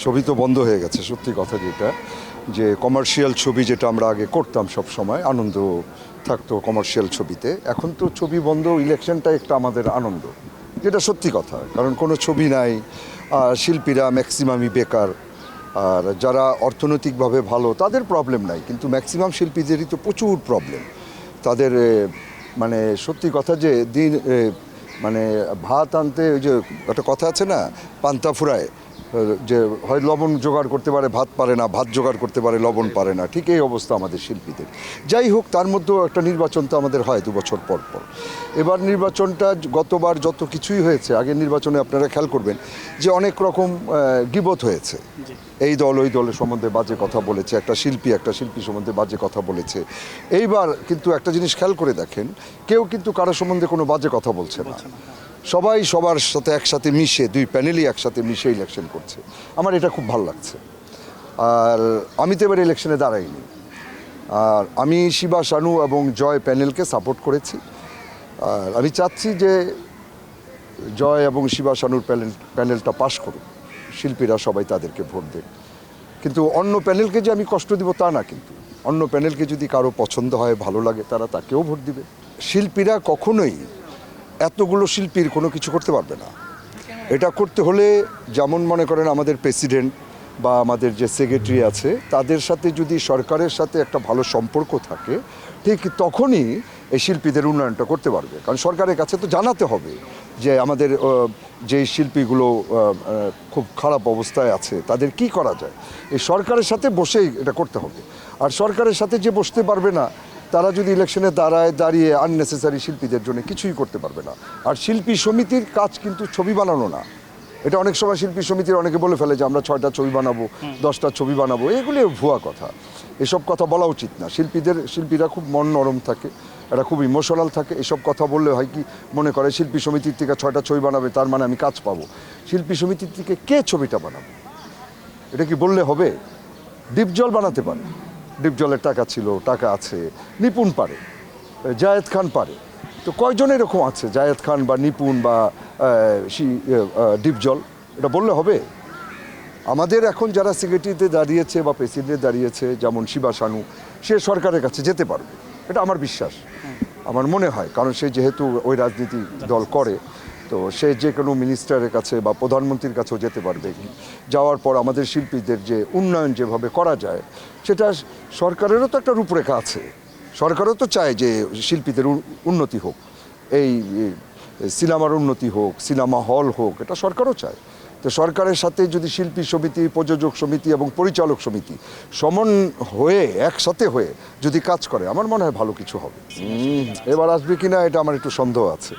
ছবি তো বন্ধ হয়ে গেছে, সত্যি কথা যেটা, যে কমার্শিয়াল ছবি যেটা আমরা আগে করতাম সব সময়, আনন্দ থাকতো কমার্শিয়াল ছবিতে। এখন তো ছবি বন্ধ, ইলেকশনটা একটা আমাদের আনন্দ, যেটা সত্যি কথা। কারণ কোনো ছবি নাই, শিল্পীরা ম্যাক্সিমামই বেকার, আর যারা অর্থনৈতিকভাবে ভালো তাদের প্রবলেম নাই, কিন্তু ম্যাক্সিমাম শিল্পীদেরই তো প্রচুর প্রবলেম। তাদের মানে সত্যি কথা যে দিন মানে ভাত আনতে, ওই যে একটা কথা আছে না, পান্তা ফুরায়, যে হয় লবণ জোগাড় করতে পারে ভাত পারে না, ভাত জোগাড় করতে পারে লবণ পারে না, ঠিক এই অবস্থা আমাদের শিল্পীদের। যাই হোক, তার মধ্যেও একটা নির্বাচন তো আমাদের হয় 2 বছর পর পর। এবার নির্বাচনটা গতবার যত কিছুই হয়েছে, আগের নির্বাচনে আপনারা খেয়াল করবেন যে অনেক রকম গিবত হয়েছে। এই দল ওই দলের সম্বন্ধে বাজে কথা বলেছে, একটা শিল্পী সম্বন্ধে বাজে কথা বলেছে। এইবার কিন্তু একটা জিনিস খেয়াল করে দেখেন, কেউ কিন্তু কারো সম্বন্ধে কোনো বাজে কথা বলছে না, সবাই সবার সাথে একসাথে মিশে, 2 প্যানেলই একসাথে মিশে ইলেকশন করছে। আমার এটা খুব ভালো লাগছে। আর আমি তো এবার ইলেকশনে দাঁড়াইনি, আর আমি শিবা, শানু এবং জয় প্যানেলকে সাপোর্ট করেছি। আর আমি চাচ্ছি যে জয় এবং শিবা, শানুর প্যানেলটা পাশ করুক, শিল্পীরা সবাই তাদেরকে ভোট দেন। কিন্তু অন্য প্যানেলকে যে আমি কষ্ট দিব তা না, কিন্তু অন্য প্যানেলকে যদি কারো পছন্দ হয়, ভালো লাগে, তারা তাকেও ভোট দিবে। শিল্পীরা কখনোই এতগুলো শিল্পীর কোনো কিছু করতে পারবে না। এটা করতে হলে যেমন মনে করেন আমাদের প্রেসিডেন্ট বা আমাদের যে সেক্রেটারি আছে, তাদের সাথে যদি সরকারের সাথে একটা ভালো সম্পর্ক থাকে, ঠিক তখনই এই শিল্পীদের উন্নয়নটা করতে পারবে। কারণ সরকারের কাছে তো জানাতে হবে যে আমাদের যে শিল্পীগুলো খুব খারাপ অবস্থায় আছে তাদের কি করা যায়। এই সরকারের সাথে বসেই এটা করতে হবে। আর সরকারের সাথে যে বসতে পারবে না, তারা যদি ইলেকশনে দাঁড়িয়ে আননেসেসারি শিল্পীদের জন্য কিছুই করতে পারবে না। আর শিল্পী সমিতির কাজ কিন্তু ছবি বানানো না। এটা অনেক সময় শিল্পী সমিতির অনেকে বলে ফেলে যে আমরা 6টা ছবি বানাবো, 10টা ছবি বানাবো, এগুলি ভুয়া কথা। এসব কথা বলা উচিত না। শিল্পীরা খুব মন নরম থাকে, এরা খুব ইমোশনাল থাকে। এসব কথা বললে হয় কি, মনে করে শিল্পী সমিতির থেকে 6টা ছবি বানাবে তার মানে আমি কাজ পাবো। শিল্পী সমিতির থেকে কে ছবিটা বানাবে, এটা কি বললে হবে? ডিপজল বানাতে পারে, ডিপজলের টাকা ছিল, টাকা আছে, নিপুণ পারে, জায়েদ খান পারে। তো কয়জন এরকম আছে, জায়েদ খান বা নিপুণ বা ডিপজল, এটা বললে হবে? আমাদের এখন যারা সেক্রেটারিতে দাঁড়িয়েছে বা প্রেসিডেন্টে দাঁড়িয়েছে, যেমন শিবা, শানু, সে সরকারের কাছে যেতে পারবে, এটা আমার বিশ্বাস, আমার মনে হয়। কারণ সে যেহেতু ওই রাজনীতি দল করে, তো সে যে কোনো মিনিস্টারের কাছে বা প্রধানমন্ত্রীর কাছেও যেতে পারবে। যাওয়ার পর আমাদের শিল্পীদের যে উন্নয়ন যেভাবে করা যায়, সেটা সরকারেরও তো একটা রূপরেখা আছে। সরকারও তো চায় যে শিল্পীদের উন্নতি হোক, এই সিনেমার উন্নতি হোক, সিনেমা হল হোক, এটা সরকারও চায়। তো সরকারের সাথে যদি শিল্পী সমিতি, প্রযোজক সমিতি এবং পরিচালক সমিতি হয়ে একসাথে হয়ে যদি কাজ করে, আমার মনে হয় ভালো কিছু হবে। এবার আসবে কি না এটা আমার একটু সন্দেহ আছে।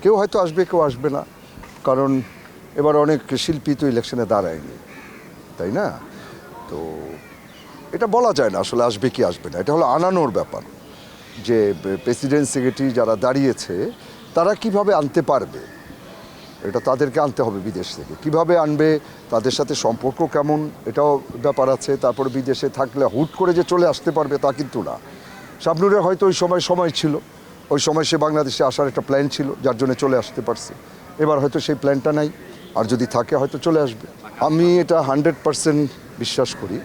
কেউ হয়তো আসবে, কেউ আসবে না, কারণ এবার অনেক শিল্পী তো ইলেকশনে দাঁড়ায়নি, তাই না? তো এটা বলা যায় না আসলে আসবে কি আসবে না, এটা হলো আনানোর ব্যাপার। যে প্রেসিডেন্ট সেক্রেটারি যারা দাঁড়িয়েছে তারা কিভাবে আনতে পারবে, এটা তাদেরকে আনতে হবে বিদেশ থেকে। কিভাবে আনবে, তাদের সাথে সম্পর্ক কেমন, এটাও ব্যাপার আছে। তারপরে বিদেশে থাকলে হুট করে যে চলে আসতে পারবে তা কিন্তু না। শাবনুরের হয়তো ওই সময় ছিল, ওই সময় সে বাংলাদেশে আসার একটা প্ল্যান ছিল, যার জন্য চলে আসতে পারছে। এবার হয়তো সেই প্ল্যানটা নাই, আর যদি থাকে হয়তো চলে আসবে। আমি এটা 100% বিশ্বাস করি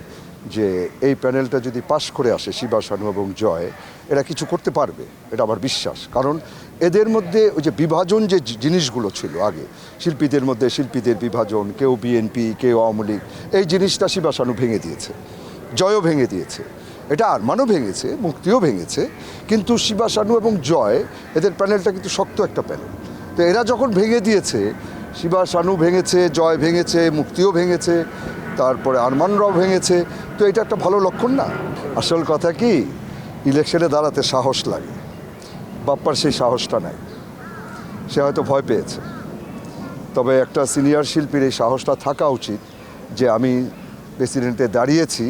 যে এই প্যানেলটা যদি পাশ করে আসে, শিবা, শানু এবং জয়, এরা কিছু করতে পারবে, এটা আমার বিশ্বাস। কারণ এদের মধ্যে ওই যে বিভাজন যে জিনিসগুলো ছিল আগে, শিল্পীদের মধ্যে শিল্পীদের বিভাজন, কেউ বিএনপি, কেউ আওয়ামী লীগ, এই জিনিসটা শিবা, শানু ভেঙে দিয়েছে, জয়ও ভেঙে দিয়েছে, এটা আরমানও ভেঙেছে, মুক্তিও ভেঙেছে। কিন্তু শিবা, শানু এবং জয়, এদের প্যানেলটা কিন্তু শক্ত একটা প্যানেল। তো এরা যখন ভেঙে দিয়েছে, শিবা, শানু ভেঙেছে, জয় ভেঙেছে, মুক্তিও ভেঙেছে, তারপরে আরমানরাও ভেঙেছে, তো এটা একটা ভালো লক্ষণ না? আসল কথা কি, ইলেকশনে দাঁড়াতে সাহস লাগে। বাপ্পার সেই সাহসটা নাই, সে হয়তো ভয় পেয়েছে। তবে একটা সিনিয়র শিল্পীর এই সাহসটা থাকা উচিত যে আমি প্রেসিডেন্টে দাঁড়িয়েছি,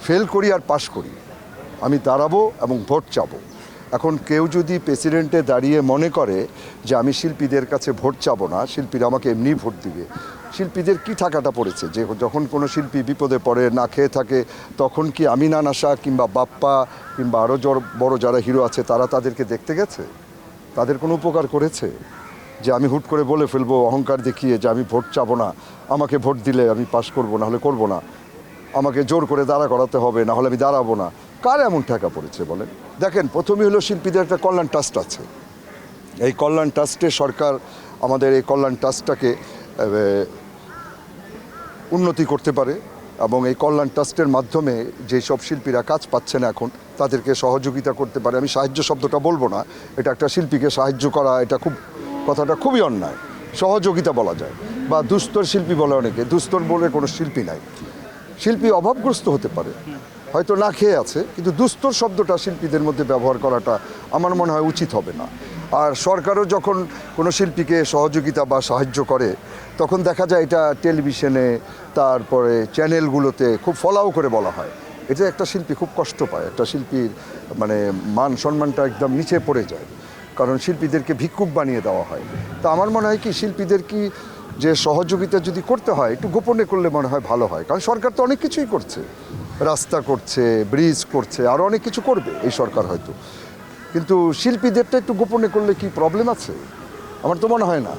ফেল করি আর পাশ করি, আমি দাঁড়াবো এবং ভোট চাবো। এখন কেউ যদি প্রেসিডেন্টে দাঁড়িয়ে মনে করে যে আমি শিল্পীদের কাছে ভোট চাবো না, শিল্পীরা আমাকে এমনি ভোট দিবে, শিল্পীদের কি টাকাটা পড়েছে যে যখন কোনো শিল্পী বিপদে পড়ে, না খেয়ে থাকে, তখন কি আমিনান আশা কিংবা বাপ্পা কিংবা আরও বড় যারা হিরো আছে তারা তাদেরকে দেখতে গেছে? তাদের কোনো উপকার করেছে? যে আমি হুট করে বলে ফেলবো অহংকার দেখিয়ে যে আমি ভোট চাবো না, আমাকে ভোট দিলে আমি পাস করবো, না হলে করবো না, আমাকে জোর করে দাঁড়া করাতে হবে, না হলে আমি দাঁড়াবো না। কার এমন ঠেকা পড়েছে বলেন? দেখেন, প্রথমেই হলো শিল্পীদের একটা কল্যাণ ট্রাস্ট আছে। এই কল্যাণ ট্রাস্টে সরকার আমাদের এই কল্যাণ ট্রাস্টটাকে উন্নতি করতে পারে এবং এই কল্যাণ ট্রাস্টের মাধ্যমে যেসব শিল্পীরা কাজ পাচ্ছে না এখন তাদেরকে সহযোগিতা করতে পারে। আমি সাহায্য শব্দটা বলবো না, এটা একটা শিল্পীকে সাহায্য করা, এটা কথাটা খুবই অন্যায়। সহযোগিতা বলা যায়, বা দুস্তর শিল্পী বলে অনেকে। দুস্তর বলে কোনো শিল্পী নাই। শিল্পী অভাবগ্রস্ত হতে পারে, হয়তো না খেয়ে আছে, কিন্তু দুস্তর শব্দটা শিল্পীদের মধ্যে ব্যবহার করাটা আমার মনে হয় উচিত হবে না। আর সরকারও যখন কোনো শিল্পীকে সহযোগিতা বা সাহায্য করে তখন দেখা যায় এটা টেলিভিশনে, তারপরে চ্যানেলগুলোতে খুব ফলাও করে বলা হয়। এটা একটা শিল্পী খুব কষ্ট পায়, একটা শিল্পীর মানে মান সম্মানটা একদম নিচে পড়ে যায়, কারণ শিল্পীদেরকে ভিক্ষুক বানিয়ে দেওয়া হয়। তা আমার মনে হয় কি, শিল্পীদের কি যে সহযোগিতা যদি করতে হয় একটু গোপনে করলে মনে হয় ভালো হয়। কারণ সরকার তো অনেক কিছুই করছে, রাস্তা করছে, ব্রিজ করছে, আরও অনেক কিছু করবে এই সরকার হয়তো, কিন্তু শিল্পীদেরটা একটু গোপনে করলে কি প্রবলেম আছে? আমার তো মনে হয় না।